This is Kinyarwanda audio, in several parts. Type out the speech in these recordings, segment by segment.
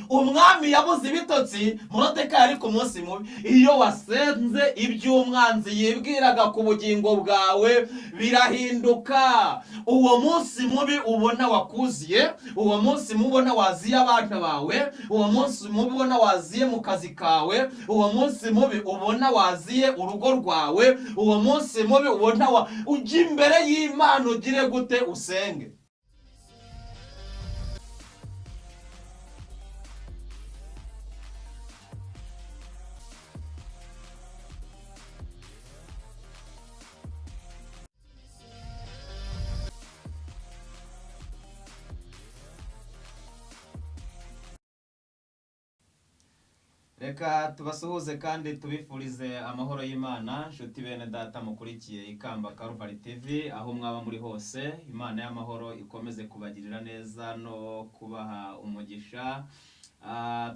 umwami yabuze ibitotsi, Moridekayi ari ku munsi mubi. Iyo wasenze iby'umwanzi yibwiraga ku bugingo bwawe birahinduka. Uwo munsi mubi ubona wakuziye, uwo munsi mubi ubona waziye abana bawe, uwo munsi mubi ubona waziye mu kazi kawe, uwo munsi mubi ubona waziye urugo rwawe, uwo munsi mubi ubona ujya imbere y'Imana ugire gute usenge. Reka tubasuhuze kandi tubifurize amahoro y'Imana, nshuti bene data mukurikiye Ikamba Calvary TV aho mwaba muri hose. Imana y'amahoro ikomeze kubagirira neza no kubaha umugisha.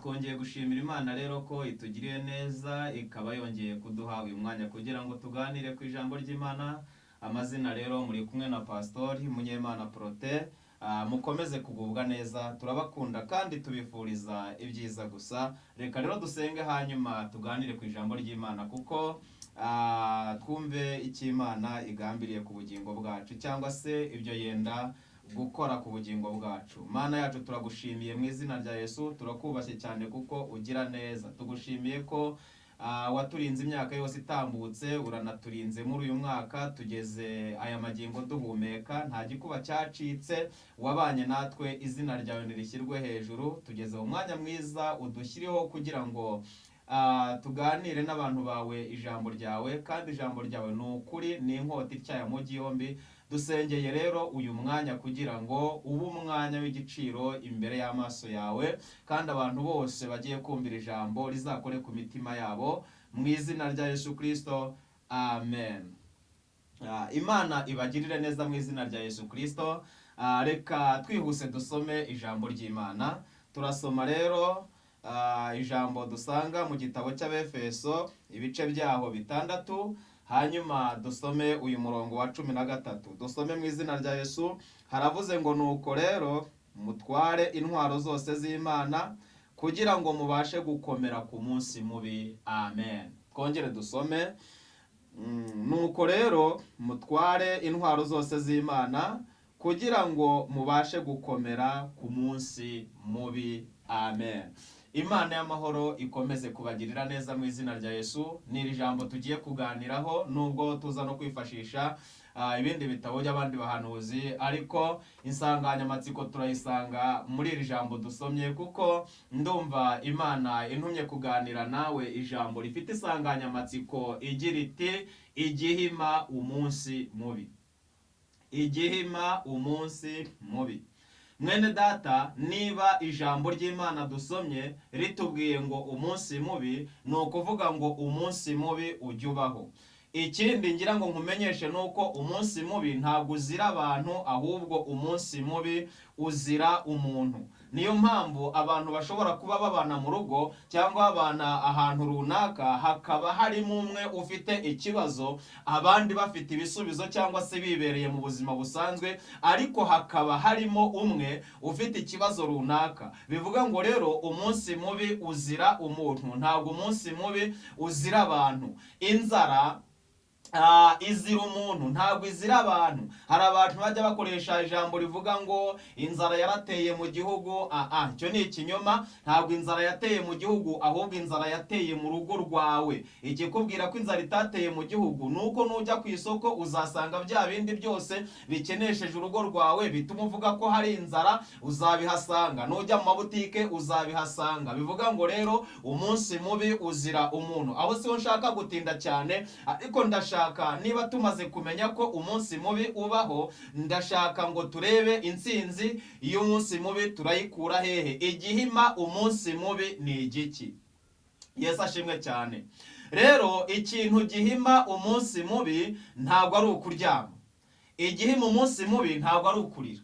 Twongeye gushimira Imana rero ko itugiriye neza, ikaba yongeye kuduha uyu mwanya kugira ngo tuganire ku ijambo ry'Imana. Amazina rero muri kumwe na Pastor Munyemana Prote. Mukomeze kugubwa neza, turabakunda kandi tubifuriza ibyiza gusa. Reka rero dusenge hanyuma tuganire ku ijambo ry'Imana, kuko twumve icyo Imana igambiriye ku bugingo bwacu, cyangwa se ibyo yenda gukora ku bugingo bwacu. Mana yacu turagushimiye mu izina rya Yesu, turakubashye cyane kuko ugira neza. Tugushimiye ko waturinze imyaka yose itambutse, uranaturinze muri uyu mwaka tugeze aya magingo duhumeka, nta gikuba cyacitse, wabanye natwe, izina ryawe nirishyirwe hejuru. Tugeze mu mwanya mwiza udushyiriho kugira ngo tuganire n'abantu bawe ijambo ryawe, kandi ijambo ryawe ni ukuri, ni inkota ityaye amugi yombi. Dusengeye rero uyu mwanya kugira ngo ube umwanya w'igiciro imbere y'amaso yawe, kandi abantu bose bagiye kumvira ijambo rizakore ku mitima yabo, mu izina rya Yesu Kristo, amen. Imana ibagirire neza mu izina rya Yesu Kristo. Reka twihuse dusome ijambo ry'Imana. Turasoma rero ijambo dusanga mu gitabo cy'Abefeso ibice byaho 6, hanyuma dusome uyu murongo wa 13. Dusome mu izina rya Yesu. Haravuze ngo nuko rero mutware intwaro zose z'Imana kugira ngo mubashe gukomera ku munsi mubi, amen. Twongere dusome. Nuko rero mutware intwaro zose z'Imana kugira ngo mubashe gukomera ku munsi mubi, amen. Imana y'amahoro ikomeze kubagirira neza mu izina rya Yesu. N'iri jambo tugiye kuganiraho, nubwo tuza no kwifashisha ibindi bitabo by'abandi bahanuzi, ariko insanganyamatsiko turayisanga muri iri jambo dusomye, kuko ndumva Imana intumye kuganira nawe ijambo rifite insanganyamatsiko igira iti igihima umunsi mubi. Igihima umunsi mubi. Mwene data, niba ijambo ry'Imana dusomye ritubwiye ngo umunsi mubi, ni ukuvuga ngo umunsi mubi ujya ubaho. Ikindi ngira ngo nkumenyeshe nuko umunsi mubi ntabwo uzira abantu, ahubwo umunsi mubi uzira umuntu. Niyo mpamvu abantu bashobora kuba babana mu rugo cyangwa babana ahantu runaka, hakaba harimo umwe ufite ikibazo, abandi bafite ibisubizo cyangwa se bibereye mu buzima busanzwe, ariko hakaba harimo umwe ufite ikibazo runaka. Bivuga ngo rero umunsi mubi uzira umuntu, ntabwo umunsi mubi uzira abantu. Inzara izira umuntu, ntabwo izira abantu. Hari abantu bajya bakoresha ijambo rivuga ngo inzara yarateye mu gihugu. Icyo ni ikinyoma. Ntabwo inzara yateye mu gihugu, ahubwo inzara yateye mu rugo rwawe. Ikikubwira ko inzara itateye mu gihugu nuko nujya ku isoko uzasanga bya bindi byose bikenesheje urugo rwawe bituma uvuga ko hari inzara, uzabihasanga. Nujya mu mabutike uzabihasanga. Bivuga ngo rero umunsi mubi uzira umuntu. Aho siho nshaka gutinda cyane, ariko ndashaka niba tumaze kumenya ko umunsi mubi ubaho, ndashaka ngo turebe intsinzi y'umunsi mubi turayikura hehe. Igihima umunsi mubi ni igiki? Yesu ashimwe cyane. Rero ikintu gihima umunsi mubi ntabwo ari ukuryama. Igihima umunsi mubi ntabwo ari ukurira.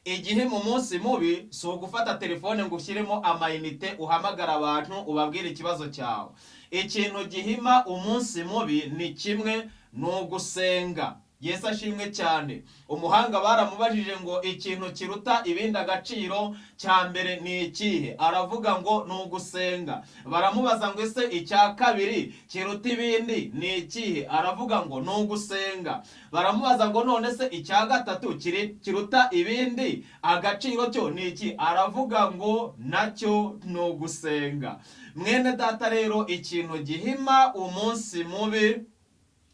Igihima umunsi mubi si ugufata telefone ngo ushyiremo amayinite uhamagara abantu ubabwire ikibazo cyawe. Ikintu gihima umunsi mubi ni kimwe, ni ugusenga. Yesu ashimwe cyane. Umuhanga baramubajije ngo ikintu kiruta ibindi agaciro cya mbere ni ikihe? Aravuga ngo ni ugusenga. Baramubaza ngo ese icya kabiri kiruta ibindi ni ikihe? Aravuga ngo ni ugusenga. Baramubaza ngo none se icya gatatu kiruta ibindi agaciro cyo ni iki? Aravuga ngo nacyo ni ugusenga. Mwene data rero, ikintu gihima umunsi mubi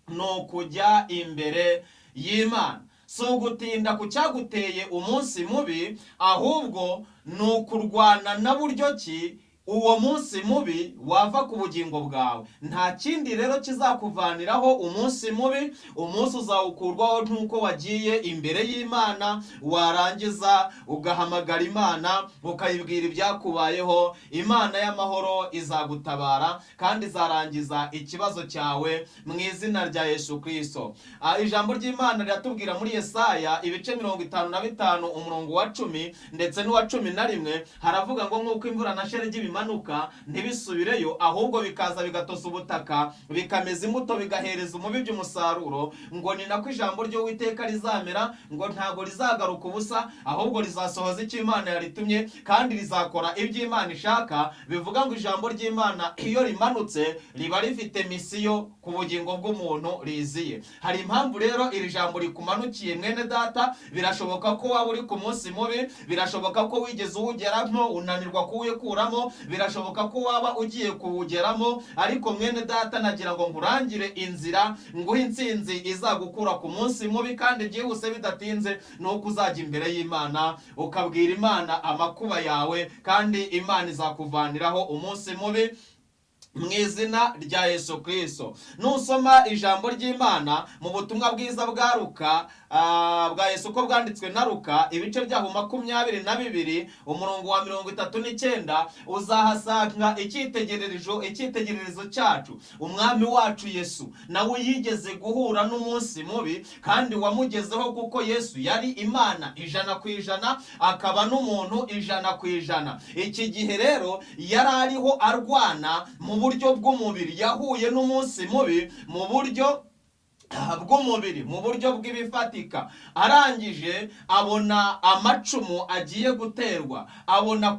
ni ukujya imbere y'Imana. Si ugutinda ku cyaguteye umunsi mubi, ahubwo ni ukurwana na buryo ki uwo munsi mubi wava ku bugingo bwawe. Nta kindi rero kizakuvaniraho umunsi mubi. Umunsi uzawukurwaho nk'uko wagiye imbere y'Imana, warangiza ugahamagara Imana ukayibwira ibyakubayeho. Imana y'amahoro izagutabara kandi izarangiza ikibazo cyawe mu izina rya Yesu Kristo. Ijambo ry'Imana riratubwira muri Yesaya ibice 55 umurongo wa 10 ndetse n'uwa 11, haravuga ngo nk'uko imvura na shelegi bimanuka ntibisubireyo, ahubwo bikaza bigatosa ubutaka, bikameza imbuto, bigahereza umubibyi umusaruro, ngo ni nako ijambo ry'Uwiteka rizamera, ngo ntago rizagaruka ubusa, ahubwo rizasohoza icyo Imana yaritumye kandi rizakora ibyo Imana ishaka. Bivuga ngo ijambo ry'Imana iyo rimanutse riba rifite misiyo ku bugingo bw'umuntu riziye. Hari impamvu rero iri jambo rikumanukiye mwene data. Birashoboka ko waba uri ku munsi mubi, birashoboka ko wigeze uwugeramo unanirwa kuwikuramo, birashoboka ko waba ugiye kuwugeramo, ariko mwene data nagira ngo nkurangire inzira, nguhe intsinzi izagukura ku munsi mubi kandi byihuse bidatinze. Nuko uzajya imbere y'Imana ukabwira Imana amakuba yawe, kandi Imana izakuvaniraho umunsi mubi mu izina rya Yesu Kristo. Nusoma ijambo ry'Imana mu butumwa bwiza bwa Luka, bwa Yesu uko bwanditswe na Luka, ibice byaho 22 umurongo wa 39, uzahasanga icyitegererezo cyacu. Umwami wacu Yesu nawe yigeze guhura n'umunsi mubi, kandi wamugezeho kuko Yesu yari Imana 100%, akaba n'umuntu 100%. Iki gihe rero yari ariho arwana mu buryo bw'umubiri. Yahuye n'umunsi mubi mu buryo bw'umubiri, mu buryo bw'ibifatika. Arangije abona amacumu agiye guterwa, abona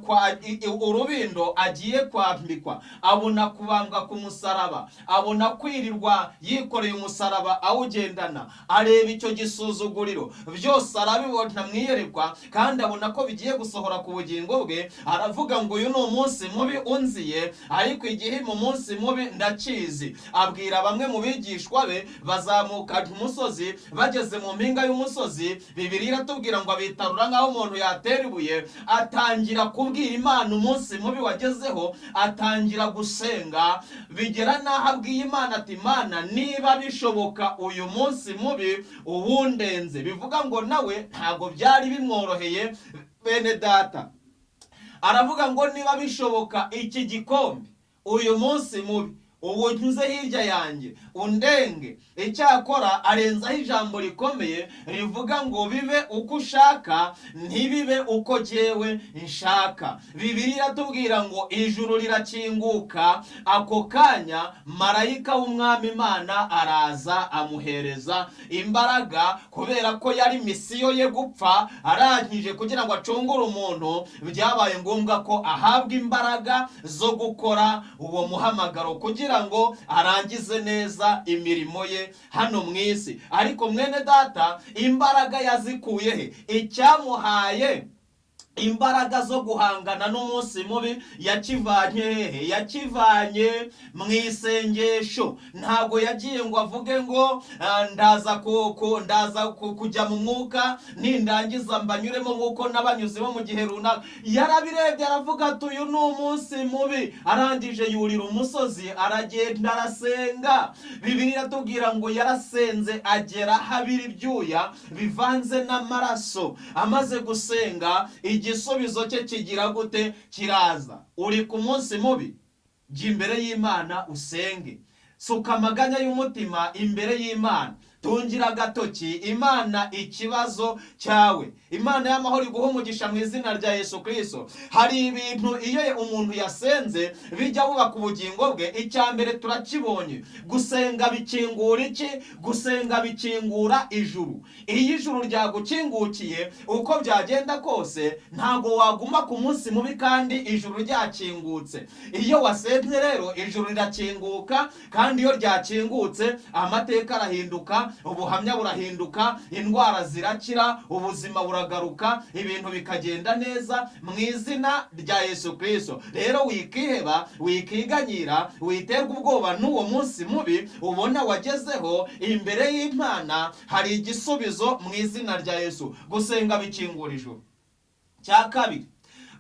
urubindo agiye kwambikwa, abona kubambwa ku musaraba, abona kwirirwa yikoreye umusaraba awugendana, areba icyo gisuzuguriro, byose arabibona mwiyerekwa, kandi abona ko bigiye gusohora ku bugingo bwe. Aravuga ngo uyu ni umunsi mubi unziye, ariko igihe mu munsi mubi ndakizi. Abwira bamwe mu bigishwa be, bazamuka umusozi. Bageze mu mpinga y'umusozi, Bibiliya iratubwira ngo abitarura nk'aho umuntu yatera ibuye. Atangira kubwira Imana umunsi mubi wagezeho, atangira gusenga, bigera n'aho abwiye Imana ati Imana, niba bishoboka uyu munsi mubi uwundenze. Bivuga ngo nawe ntago byari bimworoheye bene data. Aravuga ngo niba bishoboka iki gikombe uyu munsi mubi ubu nyuze hirya yanjye undenge. Icyakora arenzaho ijambo rikomeye rivuga ngo bibe uko ushaka ntibibe uko jyewe nshaka. Bibiliya iratubwira ngo ijuru rirakinguka, ako kanya marayika w'Umwami Imana araza amuhereza imbaraga, kubera ko yari misiyo ye gupfa. Arangije kugira ngo acungure umuntu, byabaye ngombwa ko ahabwa imbaraga zo gukora uwo muhamagaro, kugira ngo arangize neza imirimo ye hano mu isi. Ariko mwene data, imbaraga yazikuye he? Icyamuhaye imbaraga zo guhangana n'umunsi mubi yakivanye hehe? Yakivanye mu isengesho. Ntago yagiye ngo avuge ngo ndaza kujya mu mwuka nindangiza mbanyuremo nk'uko nabanyuzemo mu gihe runaka. Yarabirebye aravuga ati uyu ni umunsi mubi. Arangije yurira umusozi, aragenda arasenga. Bibiliya iratubwira ngo yarasenze agera habira ibyuya bivanze n'amaraso. Amaze gusenga, igisubizo cye kigira gute? Kiraza. Uri ku munsi mubi, jya imbere y'Imana usenge. Suka amaganya y'umutima imbere y'Imana, tungira agatoki Imana ikibazo cyawe. Imana y'amahoro iguha umugisha mu izina rya Yesu Kristo. Hari ibintu iyo umuntu yasenze bijya bubaka ubugingo bwe. Icyambere turakibonye, gusenga bikingura iki? Gusenga bikingura ijuru. Iyo ijuru ryagukingukiye uko byagenda kose ntago waguma ku munsi mubi kandi ijuru ryakingutse. Iyo wasenze rero ijuru rirakinguka, kandi iyo ryakingutse amateka arahinduka, ubuhamya burahinduka, indwara zirakira, ubuzima buragaruka, ibintu bikagenda neza mu izina rya Yesu Kristo. Rero wikiheba, wikiganyira, witerwa ubwoba n'uwo munsi mubi ubona wagezeho. Imbere y'Imana hari igisubizo mu izina rya Yesu. Gusenga bikingura ijuru. Cya kabiri,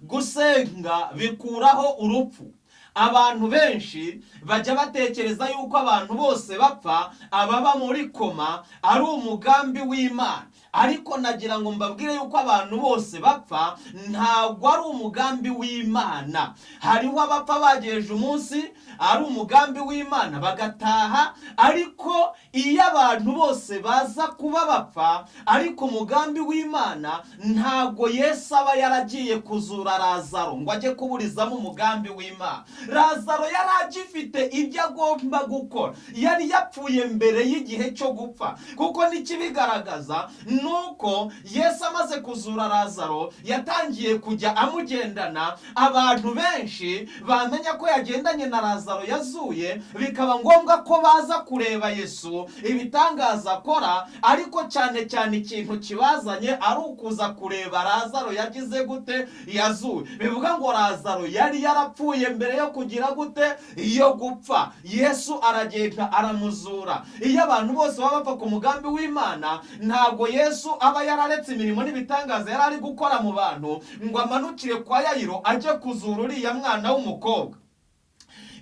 gusenga bikuraho urupfu. Abantu benshi bajya batekereza yuko abantu bose bapfa, ababa muri koma ari umugambi w'Imana. Ariko nagira ngo mbabwire yuko abantu bose bapfa ntabwo ari umugambi w'Imana. Hariho abapfa bagejeje umunsi ari umugambi w'Imana bagataha, ariko iyo abantu bose baza kuba bapfa ariko umugambi w'Imana, ntabwo Yesu aba yaragiye kuzura Lazaro ngo ajye kuburizamo umugambi w'Imana. Lazaro yari agifite ibyo agomba gukora, yari yapfuye mbere y'igihe cyo gupfa. Kuko n'ikibigaragaza nuko Yesu amaze kuzura Lazaro yatangiye kujya amugendana. Abantu benshi bamenya ko yagendanye na Lazaro yazuye, bikaba ngombwa ko baza kureba Yesu ibitangaza akora, ariko cyane cyane ikintu kibazanye ari ukuza kureba Lazaro yagize gute, yazuye. Bivuga ngo Lazaro yari yarapfuye mbere yo kugira gute, iyo gupfa. Yesu aragenda aramuzura. Iyo abantu bose baba bapfa ku mugambi w'Imana, ntabwo Yesu aba yararetse imirimo n'ibitangaza yari ari gukora mu bantu ngo amanukire kwa Yayiro ajye kuzura uriya mwana w'umukobwa.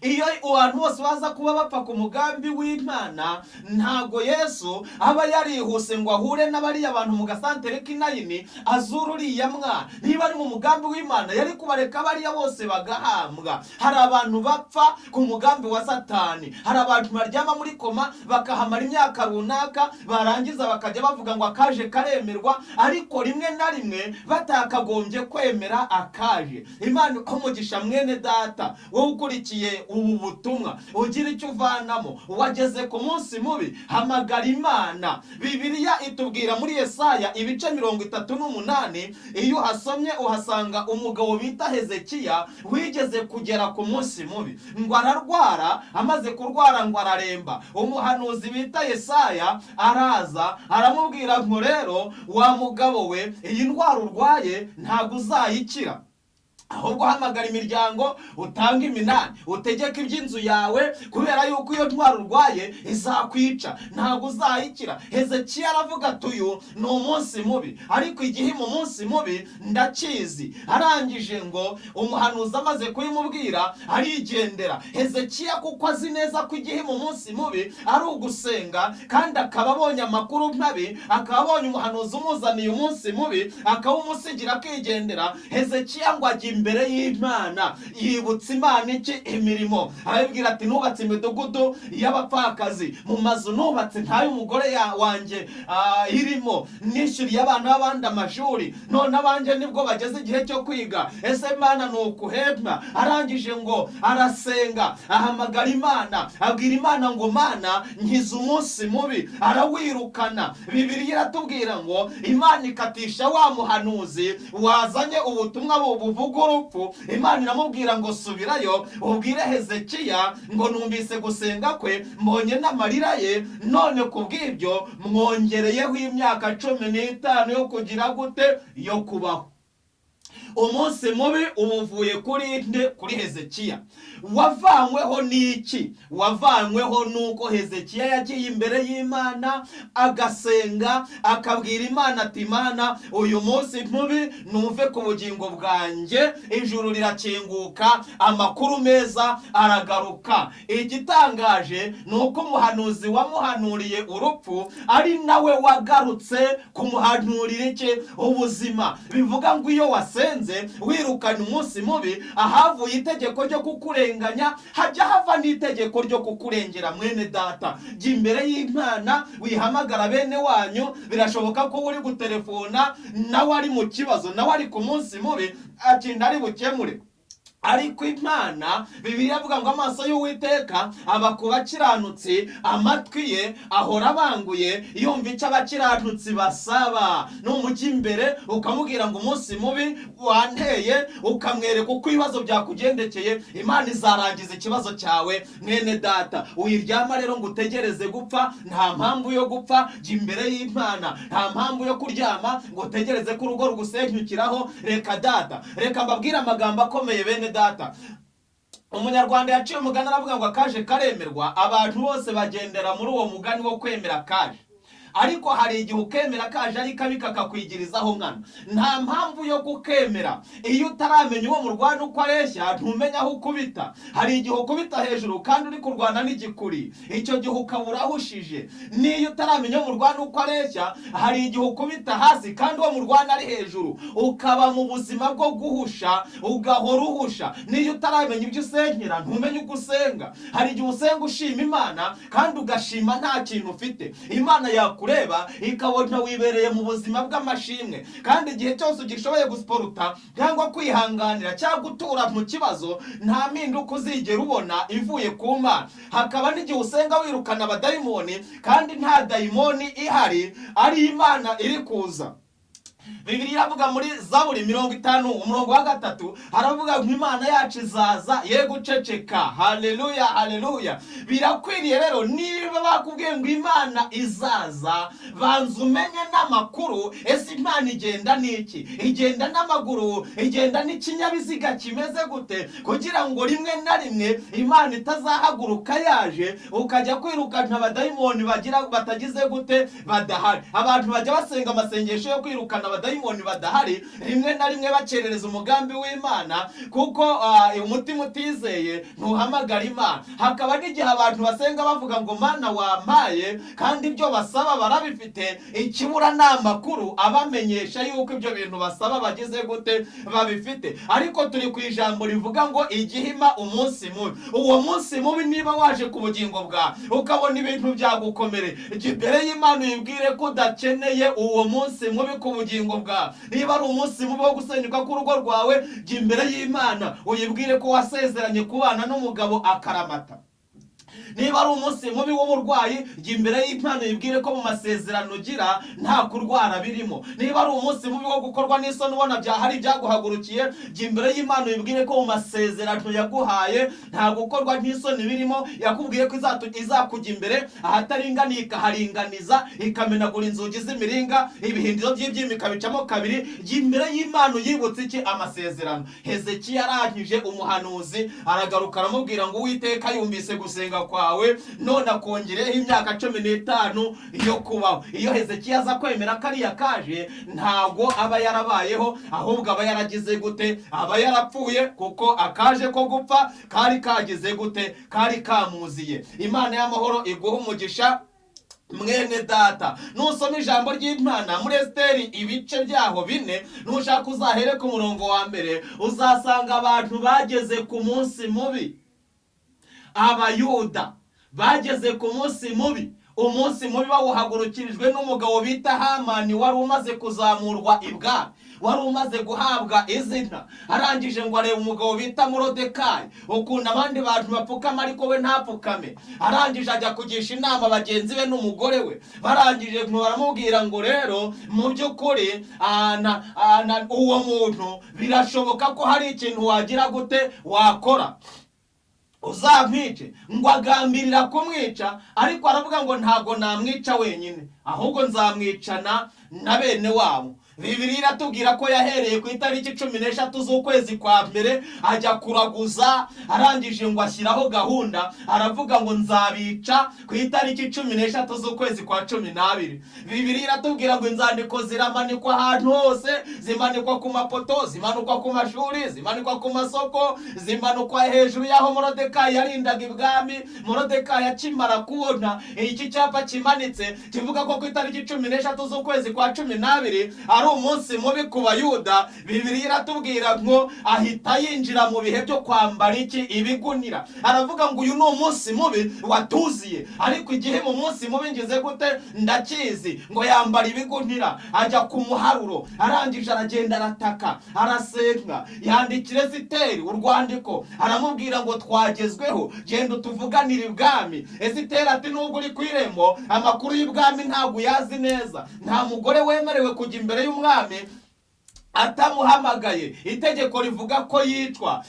Iyo abantu bose baza kuba bapfa ku mugambi w'Imana, ntago Yesu aba yarihuse ngo ahure n'abari abantu mu gasantere k'Inayini azura uriya mwana. Niba ari mu mugambi w'Imana yari kubareka bariya bose bagahambwa. Hari abantu bapfa ku mugambi wa Satani. Hari abantu baryama muri koma bakahamara imyaka runaka, barangiza bakajya bavuga ngo akaje karemerwa, ariko rimwe na rimwe batakagombye kwemera akaje. Imana umugisha mwene data wowe ukurikiye ubu butumwa, ugira icyo uvanamo. Wageze ku munsi mubi, hamagara Imana. Bibiliya itubwira muri Yesaya ibice 38, iyo uhasomye uhasanga umugabo bita Hezekiya wigeze kugera ku munsi mubi, ngo ararwara. Amaze kurwara ngo araremba. Umuhanuzi bita Yesaya araza aramubwira ngo rero wa mugabo we, iyi ndwara urwaye ntabwo uzayikira, ahubwo hamagara imiryango, utanga iminani, utegeka iby'inzu yawe, kubera yuko iyo ndwara urwaye izakwica, ntabwo uzayikira. Hezekiya aravuga ati uyu ni umunsi mubi, ariko igihe mu munsi mubi ndakizi. Arangije ngo umuhanuzi amaze kubimubwira arigendera. Hezekiya kuko azi neza ko igihe mu munsi mubi ari ugusenga, kandi akaba abonye amakuru mabi, akaba abonye umuhanuzi umuzaniye umunsi mubi, akawumusigira akigendera. Hezekiya ngo ajya imbere y'Imana, yibutsa Imana iki? Imirimo. Arabibwira ati nubatse imidugudu y'abapfakazi, mu mazu nubatse ntayo umugore wanjye irimo, nishyuriye abana b'abandi amashuri, none abanje nibwo bageze igihe cyo kwiga. Ese Imana ni ukuhemba? Arangije ngo arasenga, ahamagara Imana, abwira Imana ngo Mana nkiza umunsi mubi. Arawirukana. Bibiliya iratubwira ngo Imana ikatisha wa muhanuzi wazanye ubutumwa buvuga urupfu. Imana iramubwira ngo subirayo ubwire Hezekiya ngo numvise gusenga kwe, mbonye n'amarira ye, none kubw'ibyo mwongereyeho imyaka 15 yo kugira gute, yo kubaho. Umunsi mubi ubuvuye kuri nde? Kuri Hezekiya. Wavanyweho n'iki? Wavanyweho nuko Hezekiya yagiye imbere y'Imana agasenga, akabwira Imana ati Imana uyu munsi mubi numve ku bugingo bwanjye. Ijuru rirakinguka, amakuru meza aragaruka. Igitangaje nuko umuhanuzi wamuhanuriye urupfu ari nawe wagarutse kumuhanurira iki? Ubuzima. Bivuga ngo iyo wasenze usenze wirukana umunsi mubi, ahavuye itegeko ryo kukurenganya hajya hava n'itegeko ryo kukurengera. Mwene data, jya imbere y'Imana wihamagara bene wanyu. Birashoboka ko uri gutelefona nawe ari mu kibazo, nawe ari ku munsi mubi, akinda ari bukemure. Ariko Imana, Bibiliya avuga ngo amaso y'Uwiteka aba ku bakiranutsi, amatwi ye ahora abanguye yumva icyo abakiranutsi basaba. Numujya imbere ukamubwira ngo umunsi mubi wanteye, ukamwereka uko ibibazo byakugendekeye, Imana izarangiza ikibazo cyawe. Mwene data, uyiryama rero ngo utegereze gupfa, nta mpamvu yo gupfa. Jya imbere y'Imana, nta mpamvu yo kuryama ngo utegereze ko urugo rugusenyukiraho. Reka data, reka mbabwire amagambo akomeye bene data. Umunyarwanda yaciye umugani aravuga ngo akaje karemerwa. Abantu bose bagendera muri uwo mugani wo kwemera kaje, ariko hari igihe ukemera kaje ari kabi kakakwigirizaho nkana. Nta mpamvu yo kukemera. Iyo utaramenya uwo murwana uko areshya, ntumenya aho ukubita. Hari igihe ukubita hejuru kandi uri kurwana n'igikuri, icyo gihe ukabura ahushije. Niyo utaramenya uwo murwana uko areshya, hari igihe ukubita hasi kandi uwo murwana ari hejuru, ukaba mu buzima bwo guhusha, ugahora uhusha. Niyo utaramenya ibyo usenkera, ntumenye uko usenga. Hari igihe usenga ushima Imana kandi ugashima nta kintu ufite. Imana kureba ikabona wibereye mu buzima bw'amashimwe, kandi igihe cyose ugishoboye gusporuta cyangwa kwihanganira cyangwa gutura mu kibazo, nta mpinduka uzigera ubona ivuye ku Mana. Hakaba n'igihe usenga wirukana abadayimoni kandi nta dayimoni ihari, ari Imana iri kuza. Bibiliya iravuga muri Zaburi 50:3 haravuga ngo Imana yacu izaza ye guceceka. Haleluya, haleluya. Birakwiriye rero, niba bakubwiye ngo Imana izaza, banza umenye n'amakuru. Ese Imana igenda n'iki? Igenda n'amaguru? Igenda n'ikinyabiziga kimeze gute? Kugira ngo rimwe na rimwe Imana itazahaguruka yaje ukajya kwirukana abadayimoni batagize gute, badahari. Abantu bajya basenga amasengesho yo kwirukana abadayimoni badahari, rimwe na rimwe bacerereza umugambi w'Imana, kuko umutima utizeye ntuhamagara Imana. Hakaba n'igihe abantu basenga bavuga ngo Mana wampaye, kandi ibyo basaba barabifite, ikibura ni amakuru abamenyesha yuko ibyo bintu basaba bagize gute, babifite. Ariko turi ku ijambo rivuga ngo igihima umunsi mubi. Uwo munsi mubi niba waje ku bugingo bwawe ukabona ibintu byagukomere, jya imbere y'Imana uyibwire ko udakeneye uwo munsi mubi ku bugingo bwawe. Niba ari umunsi mubi wo gusenyuka k'urugo rwawe, jya imbere y'Imana uyibwire ko wasezeranye kubana n'umugabo akaramata. Niba ari umunsi mubi w'uburwayi, jya imbere y'Imana uyibwire ko mu masezerano ugira nta kurwara birimo. Niba ari umunsi mubi wo gukorwa n'isoni ubona hari ibyaguhagurukiye, jya imbere y'Imana uyibwire ko mu masezerano yaguhaye nta gukorwa n'isoni birimo. Yakubwiye ko izakujya imbere ahataringaniye ikaharinganiza, ikamenagura inzugi z'imiringa, ibihindizo by'ibyima ikabicamo kabiri. Jya imbere y'Imana uyibutse iki? Amasezerano. Hezekiya arangije, umuhanuzi aragaruka aramubwira ngo Uwiteka yumvise gusenga kwawe, none akongereho imyaka 15 yo kubaho. Iyo Hezekiya aza kwemera kariya kaje, ntago aba yarabayeho, ahubwo aba yaragize gute? Aba yarapfuye, kuko akaje ko gupfa kari kagize gute? Kari kamuziye. Imana y'amahoro iguha umugisha mwene data. Nusoma ijambo ry'Imana muri Esiteri ibice byaho 4, nushaka uzahere ku murongo wa mbere, uzasanga abantu bageze ku munsi mubi. Abayuda bageze ku munsi mubi. Umunsi mubi bawuhagurukirijwe n'umugabo bita Hamani, wari umaze kuzamurwa ibwami, wari umaze guhabwa izina. Arangije ngo areba umugabo bita Morodekayi, ukuntu abandi bantu bapfukama ariko we ntapfukame. Arangije ajya kugisha inama bagenzi be n'umugore we. Barangije baramubwira ngo rero mu by'ukuri uwo muntu birashoboka ko hari ikintu wagira gute, wakora, uzamwice. Ngo agambirira kumwica, ariko aravuga ngo ntago namwica wenyine, ahubwo nzamwicana na bene wabo. Bibiliya iratubwira ko yahereye ku itariki 16 z'ukwezi kwa mbere ajya kuraguza. Arangije ngo ashyiraho gahunda, aravuga ngo nzabica ku itariki 16 z'ukwezi kwa 12. Bibiliya iratubwira ngo inzandiko ziramanikwa ahantu hose, zimanikwa ku mapoto, zimanikwa ku mashuri, zimanikwa ku masoko, zimanikwa hejuru y'aho Morodekayi yarindaga ibwami. Morodekayi akimara kubona iki cyapa kimanitse kivuga ko ku itariki 16 z'ukwezi kwa 12 ari umunsi mubi ku bayuda, Bibiliya iratubwira ngo ahita yinjira mu bihe byo kwambara ibigunira. Aravuga ngo uyu ni umunsi mubi watuziye, ariko igihe mu munsi mubi ngize gute ndakizi, ngo yambara ibigunira ajya ku muharuro. Arangije aragenda arataka, arasenga, yandikira Esiteri urwandiko, aramubwira ngo twagezweho, genda utuvuganire ibwami. Esiteri ati nubwo uri ku irembo, amakuru y'ibwami ntabwo yazi neza. Nta mugore wemerewe kujya imbere y'umwami atamuhamagaye. Itegeko rivuga ko yicwa.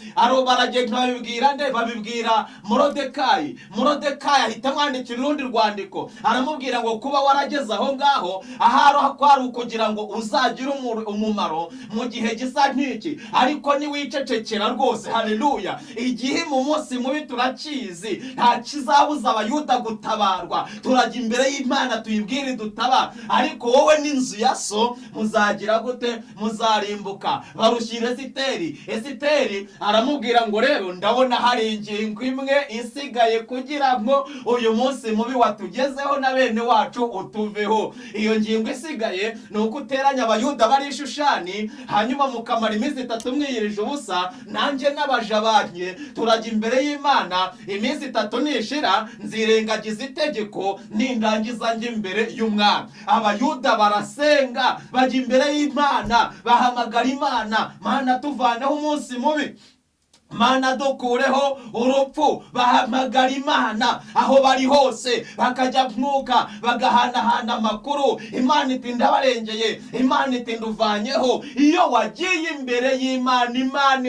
Baragenda babibwira nde? Babibwira Morodekayi. Morodekayi ahita amwandikira urundi rwandiko, aramubwira ngo kuba warageze aho ngaho ahari kwari ukugira ngo uzagire umumaro mu gihe gisa nk'iki, ariko niwicecekera rwose. Haleluya. Igihe mu munsi mubi turakizi, nta kizabuza abayuda gutabarwa. Turajya imbere y'Imana tuyibwire dutabara, ariko wowe n'inzu ya so muzagira gute? Muzarimbuka. Barushyira Esiteri. Esiteri aramubwira ngo rero ndabona hari ingingo imwe isigaye kugira ngo uyu munsi mubi watugezeho na bene wacu utuveho. Iyo ngingo isigaye ni uko uteranya abayuda bari i Shushani, hanyuma mukamara iminsi 3 mwiyirije ubusa, nanjye n'abaja banye turajya imbere y'Imana. Iminsi 3 nishira nzirengagiza itegeko, nindangiza njye imbere y'umwami. Abayuda barasenga, bajya imbere y'Imana, bahamagara Imana, Mana tuvaneho umunsi mubi, Mana dukureho urupfu. Bahamagara Imana aho bari hose, bakajya mwuka, bagahanahana amakuru. Imana iti ndabarengeye, Imana iti nduvanyeho. Iyo wagiye imbere y'Imana, Imana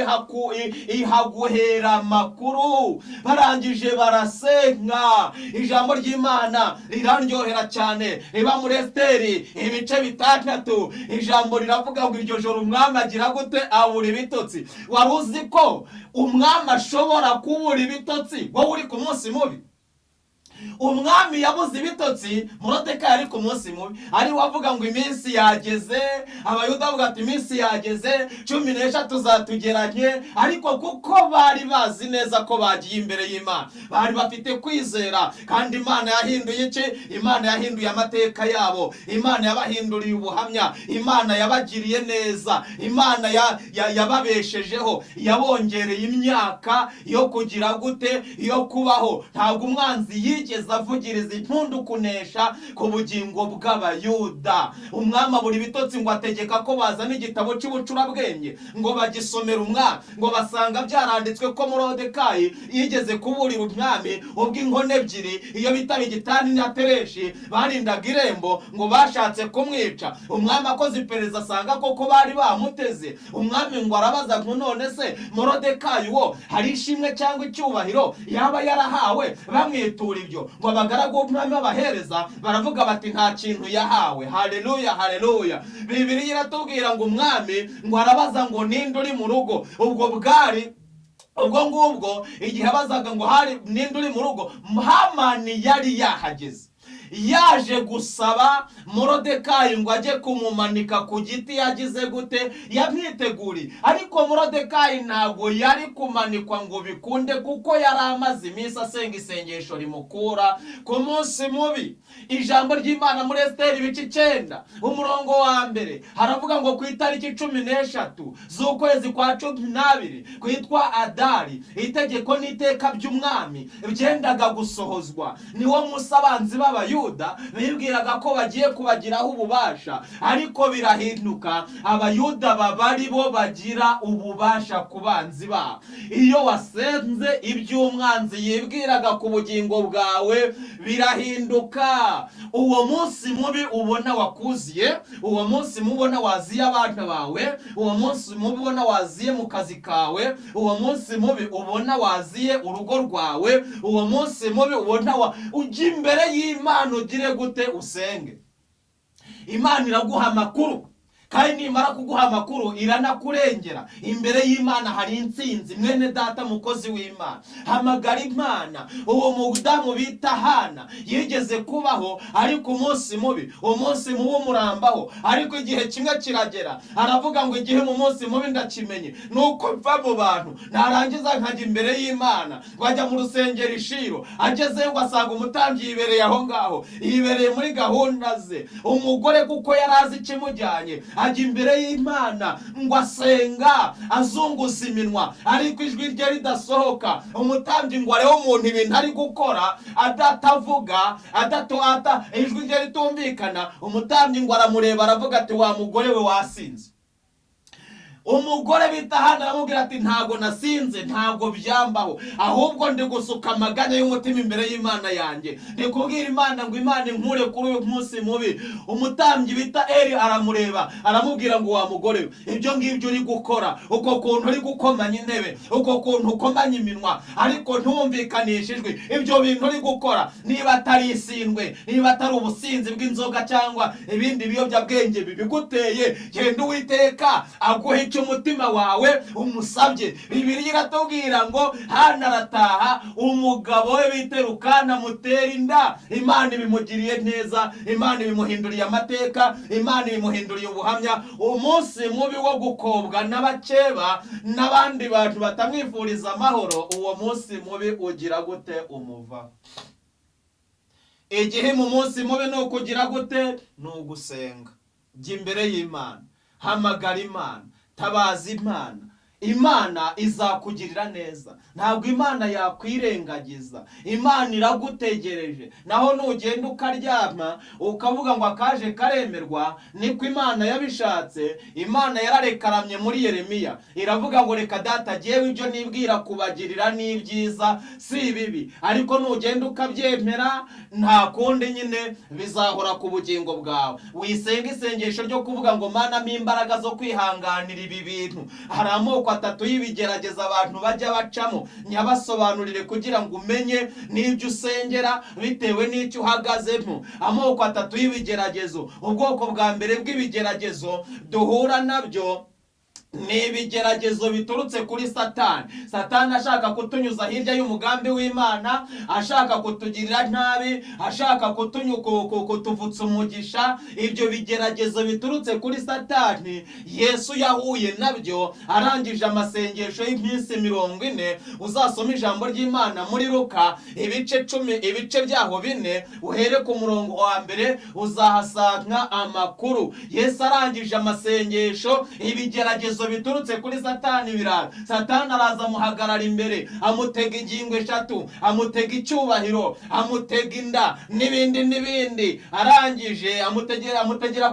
ihaguhera amakuru. Barangije barasenga. Ijambo ry'Imana rirandyohera cyane, riba muri Esiteri ibice 6. Ijambo riravuga ngo iryo joro umwami agira gute? Abura ibitotsi. Wari uzi ko umwami ashobora kubura ibitotsi wowe uri ku munsi mubi? Umwami yabuze ibitotsi, Morodekayi ari ku munsi mubi, ari wavuga ngo iminsi yageze. Abayuda bavuga ati iminsi yageze, 13 zatugeranye. Ariko kuko bari bazi neza ko bagiye imbere y'Imana, bari bafite kwizera, kandi Imana yahinduye iki? Imana yahinduye amateka yabo. Imana yabahinduriye ubuhamya. Imana yabagiriye neza. Imana yababeshejeho, yabongereye imyaka yo kugira gute? Yo kubaho. Ntabwo umwanzi yigeze avugiriza impundu kunesha ku bugingo bw'abayuda. Umwami abura ibitotsi ngo ategeka ko bazana igitabo cy'ubucurabwenge ngo bagisomera umwami, ngo basanga byaranditswe ko Morodekayi yigeze kuburira umwami ubwo inkono 2, iyo bita Bigitani na Tereshi, barindaga irembo ngo bashatse kumwica. Umwami akoze iperereza asanga koko bari bamuteze. Umwami ngo arabaza ngo none se Morodekayi wo hari ishimwe cyangwa icyubahiro yaba yarahawe bamwitura ibyo? Ngo abagaragu b'umwami babahereza baravuga bati nta kintu yahawe. Haleluya, haleluya. Bibiliya iratubwira ngo umwami ngo arabaza ngo ninde uri mu rugo. Ubwo ngubwo igihe abazaga ngo hari ninde uri mu rugo, Hamani yari yahageze, yaje gusaba Morodekayi ngo ajye kumumanika ku giti. Yagize gute? Yamwiteguriye. Ariko Morodekayi ntabwo yari kumanikwa ngo bikunde, kuko yari amaze iminsi asenga isengesho rimukura ku munsi mubi. Ijambo ry'Imana muri Esiteri ibice 9 umurongo wa 1 haravuga ngo ku itariki 13 z'ukwezi kwa 12 kwitwa Adari, itegeko n'iteka by'umwami byendaga gusohozwa. Niwo musabanzi b'Abayuda bibwiraga ko bagiye kubagiraho ububasha, ariko birahinduka. Abayuda babari bo bagira ububasha ku banzi babo. Iyo wasenze iby'umwanzi yibwiraga ku bugingo bwawe, birahinduka. Uwo munsi mubi ubona wakuziye, uwo munsi mubona waziye abana bawe, uwo munsi mubi ubona waziye mu kazi kawe, uwo munsi mubi ubona waziye urugo rwawe, uwo munsi mubi ubona ujya imbere y'Imana ugire gute? Usenge. Imana iraguha amakuru, kandi nimara kuguha amakuru iranakurengera. Imbere y'Imana hari intsinzi. Mwene data mukozi w'Imana, hamagara Imana. Uwo mudamu bita Hana yigeze kubaho, ariko umunsi mubi, umunsi mubi umurambaho. Ariko igihe kimwe kiragera, aravuga ngo igihe mu munsi mubi ndakimenye, nuko mva mu bantu narangiza nkajya imbere y'Imana. Bajya mu rusengero Ishiro, agezeyo ngo asanga umutambyi yibereye aho ngaho, yibereye muri gahunda ze. Umugore kuko yari azi ikimujyanye, ajya imbere y'Imana ngo asenga azunguza iminwa, ariko ijwi rye ridasohoka. Umutambyi ngo arebe umuntu ibintu ari gukora adatavuga, ijwi rye ritumvikana. Umutambyi ngo aramureba aravuga ati, wa mugore we wasinze. Umugore bita Hana aramubwira ati, ntago nasinze, ntago byambaho, ahubwo ndi gusuka amaganya y'umutima imbere y'Imana yanjye, ndi kubwira Imana ngo Imana inkure kuri uyu munsi mubi. Umutambyi bita Eli aramureba aramubwira ngo, wa mugore we, ibyo ngibyo uri gukora, uko kuntu uri gukomanya intebe, uko kuntu ukomanya iminwa ariko ntumvikanishe ijwi, ibyo bintu uri gukora niba atari isindwe, niba atari ubusinzi bw'inzoga cyangwa ibindi biyobyabwenge bibiguteye, genda Uwiteka aguhe umutima wawe umusabye. Bibiliya iratubwira ngo Hana arataha, umugabo we bita Elukana amutera inda. Imana ibimugiriye neza, Imana ibimuhinduriye amateka, Imana ibimuhinduriye ubuhamya. Umunsi mubi wo gukobwa n'abakeba n'abandi bantu batamwifuriza amahoro, uwo munsi mubi ugira gute? Umuva. Igihe mu munsi mubi ni ukugira gute? Ni ugusenga. Jya imbere y'Imana, hamagara Imana, tabaza Imana. Imana izakugirira neza, ntabwo Imana yakwirengagiza. Imana iragutegereje. Naho nugenda ukaryama ukavuga ngo akaje karemerwa, niko Imana yabishatse. Imana yararekaramye muri Yeremiya iravuga ngo, reka data, jyewe ibyo nibwira kubagirira ni ibyiza si ibibi, ariko nugenda ukabyemera nta kundi nyine bizahora ku bugingo bwawe. Wisenga isengesho ryo kuvuga ngo, Mana mpa imbaraga zo kwihanganira ibi bintu. Hari amoko atatu y'ibigerageza abantu bajya bacamo, nyabasobanurire kugira ngo umenye n'ibyo usengera bitewe n'icyo uhagazemo. Amoko atatu y'ibigeragezo. Ubwoko bwa mbere bw'ibigeragezo duhura nabyo ni ibigeragezo biturutse kuri Satani. Satani ashaka kutunyuza hirya y'umugambi w'Imana, ashaka kutugirira nabi, ashaka kutuvutsa umugisha. Ibyo bigeragezo biturutse kuri Satani Yesu yahuye nabyo arangije amasengesho y'iminsi 40. Uzasoma ijambo ry'Imana muri Luka ibice 10, ibice byaho 4, uhere ku murongo wa mbere uzahasanga amakuru. Yesu arangije amasengesho, ibigeragezo biturutse kuri Satani biraza. Satani araza amuhagarara imbere, amutega ingingo 3, amutega icyubahiro, amutega inda n'ibindi. Arangije amutegera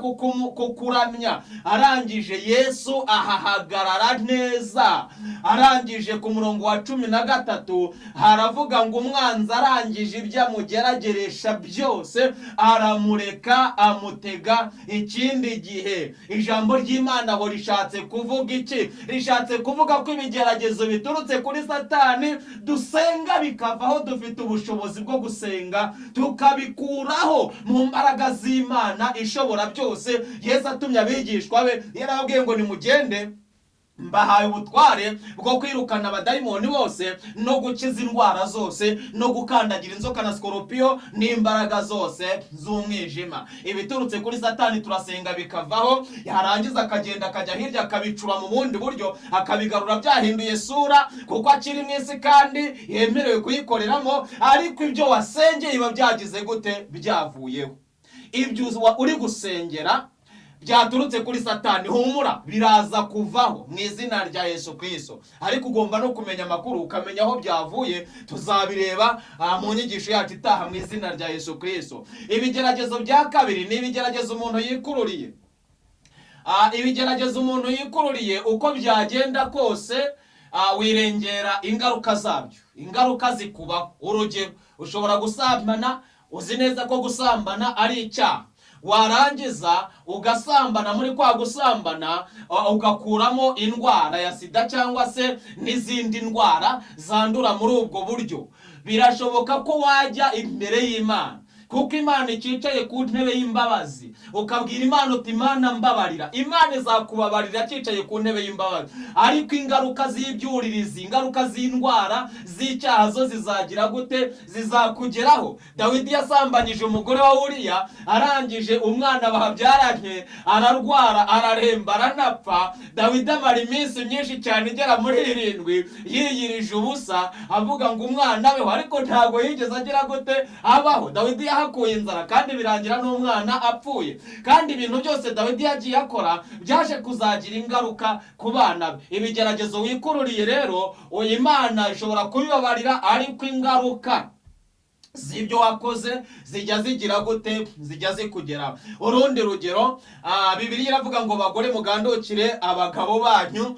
kukuramya. Arangije Yesu ahahagarara neza. Arangije ku murongo wa 13 haravuga ngo, umwanzi arangije ibyo amugerageresha byose aramureka amutega ikindi gihe. Ijambo ry'Imana aho rishatse kuvuga iki? Rishatse kuvuga ko ibigeragezo biturutse kuri Satani dusenga bikavaho, dufite ubushobozi bwo gusenga tukabikuraho mu mbaraga z'Imana ishobora byose. Yesu atumye abigishwa be yarababwiye ngo, nimugende mbahaye ubutware bwo kwirukana abadayimoni bose no gukiza indwara zose no gukandagira inzoka na skoropiyo n'imbaraga zose z'umwijima. Ibiturutse kuri Satani turasenga bikavaho, yarangiza akagenda akajya hirya akabicura mu bundi buryo, akabigarura byahinduye sura, kuko akiri mu isi kandi yemerewe kuyikoreramo. Ariko ibyo wasengeye biba byagize gute? Byavuyeho. Ibyo uri gusengera byaturutse kuri Satani, humura, biraza kuvaho mu izina rya Yesu Kristo. Ariko ugomba no kumenya amakuru, ukamenya aho byavuye. Tuzabireba mu nyigisho yacu itaha mu izina rya Yesu Kristo. Ibigeragezo bya kabiri ni ibigeragezo umuntu yikururiye. Ibigeragezo umuntu yikururiye uko byagenda kose, wirengera ingaruka zabyo. Ingaruka zikubaho. Urugero, ushobora gusambana uzi neza ko gusambana ari icyaha, warangiza ugasambana, muri kwa gusambana ugakuramo indwara ya sida cyangwa se n'izindi ndwara zandura muri ubwo buryo. Birashoboka ko wajya imbere y'Imana, kuko Imana icicaye ku ntebe y'imbabazi, ukabwira Imana uti, Imana mbabarira. Imana izakubabarira cyicaye ku ntebe y'imbabazi. Ariko ingaruka z'ibyuririzi, ingaruka z'indwara z'icyaha zo zizagira gute? Zizakugeraho. Dawidi yasambanyije umugore wa Uriya, arangije umwana bahabyaranye ararwara, araremba, aranapfa. Dawidi amara iminsi myinshi cyane igera muri 7 yiyirije ubusa avuga ngo umwana weho, ariko ntago yigeze agira gute? Abaho. Dawidi byahakuye inzara kandi birangira n'umwana apfuye. Kandi ibintu byose Dawidi yagiye akora byaje kuzagira ingaruka ku bana be. Ibigeragezo wikururiye rero Imana ishobora kubibabarira, ariko ingaruka z'ibyo wakoze zijya zigira gute? Zijya zikugeraho. Urundi rugero, Bibiliya iravuga ngo bagore mugandukire abagabo banyu.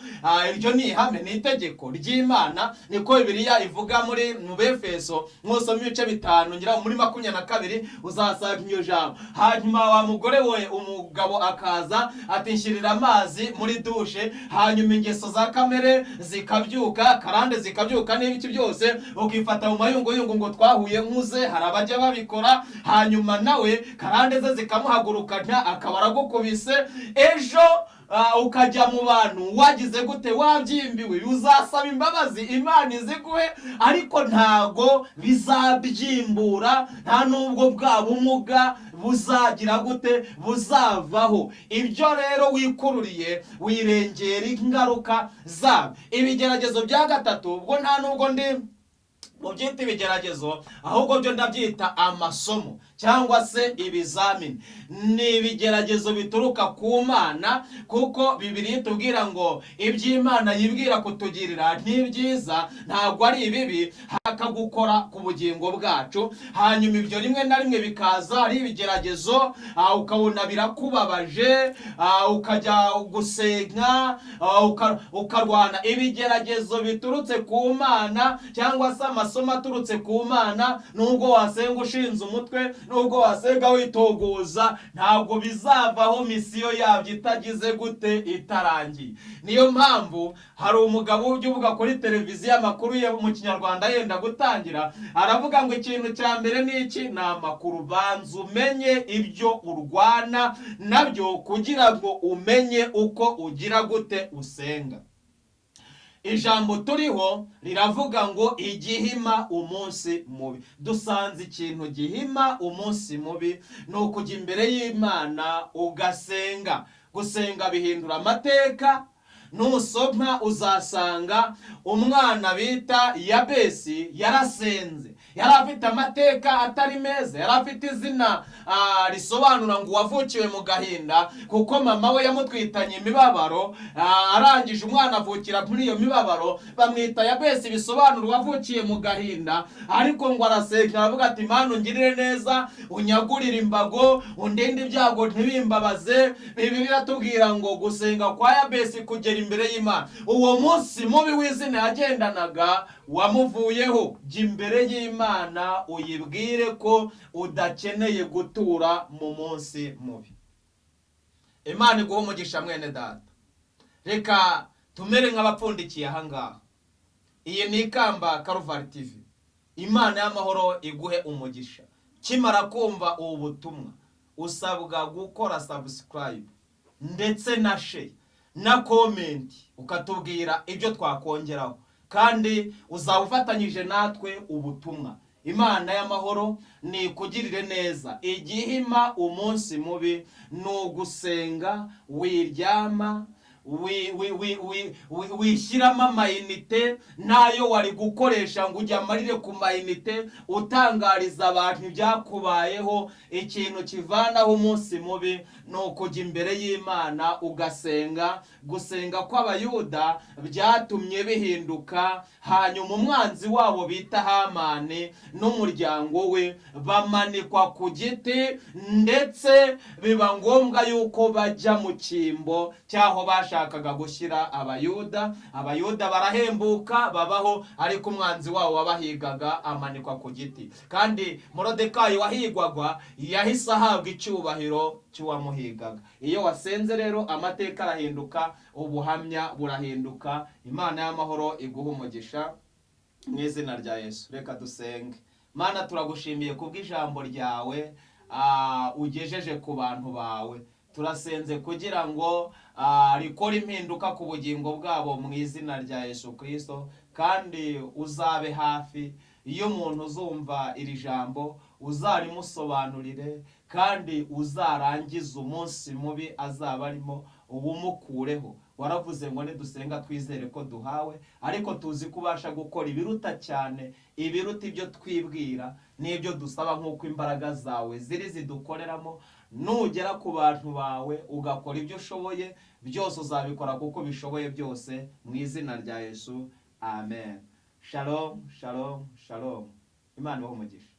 Iryo ni ihame, ni itegeko ry'Imana, niko Bibiliya ivuga mu Befeso. Mwosoma ibice 5 ngira muri 22 uzasanga iryo jambo. Hanyuma wa mugore we umugabo akaza ati nshyirira amazi muri dushe, hanyuma ingeso za kamere zikabyuka, karande zikabyuka, n'ibiki byose ukifata mu mayunguyungu ngo twahuye hari abajya babikora, hanyuma nawe karande ze zikamuhagurukanya akaba aragukubise. Ejo ukajya mu bantu wagize gute? Wabyimbiwe. Uzasaba imbabazi Imana iziguhe, ariko ntago bizabyimbura, nta nubwo bwa bumuga buzagira gute? Buzavaho. Ibyo rero wikururiye wirengera ingaruka zabo. Ibigeragezo bya gatatu, ubwo nta nubwo ndi mubyita ibigeragezo, ahubwo byo ndabyita amasomo cyangwa se ibizamini. Ni ibigeragezo bituruka ku Mana, kuko Bibiliya itubwira ngo iby'Imana yibwira kutugirira ni byiza, ntabwo ari ibibi, hakagukora ku bugingo bwacu. Hanyuma ibyo rimwe na rimwe bikaza ari ibigeragezo, ukabona birakubabaje, ukajya gusenga, ukarwana. Ibigeragezo biturutse ku Mana cyangwa se amasomo aturutse ku Mana, nubwo wasenga ushinze umutwe, nubwo wasenga witogoza, ntabwo bizavaho misiyo yabyo itagize gute? Itarangiye. Niyo mpamvu hari umugabo ujya uvuga kuri televiziyo, amakuru ye mu Kinyarwanda yenda gutangira, aravuga ngo ikintu cya mbere ni iki? Ni amakuru. Banza umenye ibyo urwana nabyo kugira ngo umenye uko ugira gute? Usenga. Ijambo turiho riravuga ngo igihima umunsi mubi. Dusanze ikintu gihima umunsi mubi ni ukujya imbere y'Imana ugasenga. Gusenga bihindura amateka. Nusoma uzasanga umwana bita Yabesi yarasenze. Yari afite amateka atari meza, yari afite izina risobanura ngo wavukiwe mu gahinda, kuko mama we yamutwitanye imibabaro. Arangije umwana avukira muri iyo mibabaro, bamwita Yabesi, bisobanura wavukiye mu gahinda. Ariko ngo arasenga, aravuga ati Mana ungirire neza, unyagurire imbago, undinde ibyago ntibimbabaze. Bibiliya iratubwira ngo gusenga kwa Yabesi kugera imbere y'Imana. Uwo munsi mubi w'izina yagendanaga wamuvuyeho. Jya imbere y'Imana uyibwire ko udakeneye gutura mu munsi mubi. Imana iguhe umugisha mwene data. Reka tumere nk'abapfundikiye ahangaha. Iyi ni Ikamba Karuvari TV. Imana y'amahoro iguhe umugisha. Kimara kumva ubu butumwa, usabwa gukora subscribe ndetse na share na comment, ukatubwira ibyo twakongeraho, kandi uzawufatanyije natwe ubutumwa. Imana y'amahoro ni kugirire neza. Igihima umunsi mubi ni ugusenga, wiryama, wishyiramo amayinite nayo wari gukoresha ngo ujya amarire ku mayinite utangariza abantu ibyakubayeho. Ikintu kivanaho umunsi mubi ni ukujya imbere y'Imana ugasenga. Gusenga kw'Abayuda byatumye bihinduka. Hanyuma umwanzi wabo bita Hamani n'umuryango we bamanikwa ku giti, ndetse biba ngombwa yuko bajya mu cyimbo cyaho bashakaga gushyira Abayuda. Abayuda barahembuka babaho, ariko umwanzi wabo wabahigaga amanikwa ku giti. Kandi Morodekayi wahigwaga yahise ahabwa icyubahiro cy'uwamuhigaga. Iyo wasenze rero amateka arahinduka, ubuhamya burahinduka. Imana y'amahoro iguhe umugisha mu izina rya Yesu. Reka dusenge. Mana, turagushimiye kubw'ijambo ryawe ugejeje ku bantu bawe. Turasenze kugira ngo rikore impinduka ku bugingo bwabo mu izina rya Yesu Kristo, kandi uzabe hafi. Iyo umuntu uzumva iri jambo uzarimusobanurire, kandi uzarangiza umunsi mubi azaba arimo. ubumukureho. Waravuze ngo nidusenga twizere ko duhawe, ariko tuzi ko ubasha gukora ibiruta cyane, ibiruta ibyo twibwira n'ibyo dusaba, nk'uko imbaraga zawe ziri zidukoreramo. Nugera ku bantu bawe ugakora ibyo ushoboye byose, uzabikora kuko bishoboye byose, mu izina rya Yesu, amen. Shalom, shalom, shalom. Imana ibahe umugisha.